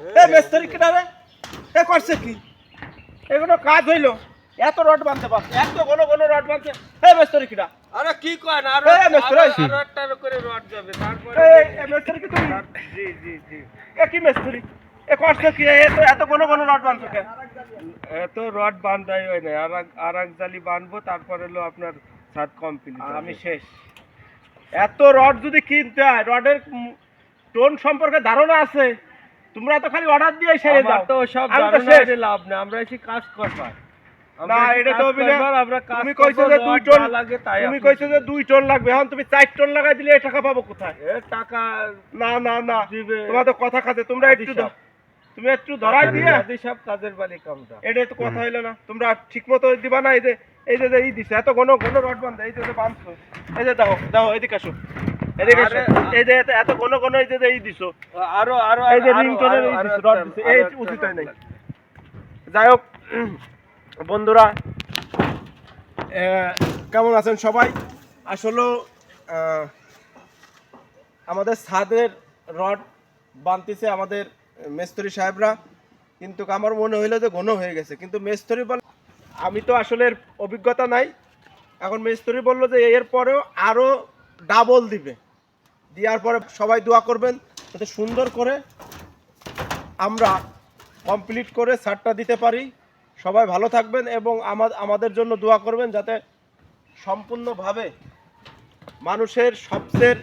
এ মিস্ত্রি কিনা রে এ করছে কি এগুলো কাজ হইলো এত রড বাঁধতে পারছে এত ঘন ঘন রড বাঁধছে এ মিস্ত্রি কিনা আরে কি কয় না আরো এই মিস্ত্রি। আরো একটা করে রড যাবে তারপরে এ মিস্ত্রি কি তুমি জি জি জি এ কি মিস্ত্রি এ করছে কি এত এত ঘন ঘন রড বাঁধছে কে এত রড বাঁধাই হয় না আর এক জালি বাঁধবো তারপরে হলো আপনার ছাদ কমপ্লিট আমি শেষ এত রড যদি কিনতে হয় রডের টোন সম্পর্কে ধারণা আছে তোমরা তো খালি অর্ডার দিয়ে সেরে দাও তো সব আমি তো ধারণা শেষ। এর লাভ না আমরা এসে কাজ করবার না এটা তো আমরা কাজ তুমি কইছো যে 2 টন লাগে তাই তুমি কইছো যে 2 টন লাগবে এখন তুমি 4 টন লাগাই দিলে এই টাকা পাবো কোথায় এ টাকা না না না দিবে তোমার তো কথা খাতে তোমরা আদি একটু সাহেব। তুমি একটু ধরাই দিয়ে আদি সব কাজের বালি কামটা এটা তো কথা হইলো না তোমরা ঠিকমতো দিবা না এই যে এই দিছে এত ঘন ঘন রড বাঁধে এই যে বাঁধছো এই যে দাও দাও এদিকে আসো এদিকে আসো এই যে এত ঘন ঘন এই যে এই দিছো আরো আরো এই যে আরো- রিংটোনের আরো- এই আরো দিছো রড একটা- দিছে আরো এই একটা উচিত হয় নাই রড যাই হোক বন্ধুরা কেমন আছেন সবাই আসলে আমাদের ছাদের রড বানতেছে আমাদের মেস্তরি সাহেবরা কিন্তু আমার মনে হইলো যে ঘন হয়ে গেছে কিন্তু মেস্তরি বল আমি তো আসলে এর অভিজ্ঞতা নাই এখন মেস্তরি বললো যে এর পরেও আরো ডাবল দিবে দেওয়ার পরে সবাই দোয়া করবেন যাতে সুন্দর করে আমরা কমপ্লিট করে ছাদটা দিতে পারি সবাই ভালো থাকবেন এবং আমাদের জন্য দোয়া করবেন যাতে সম্পূর্ণভাবে মানুষের সবচেয়ে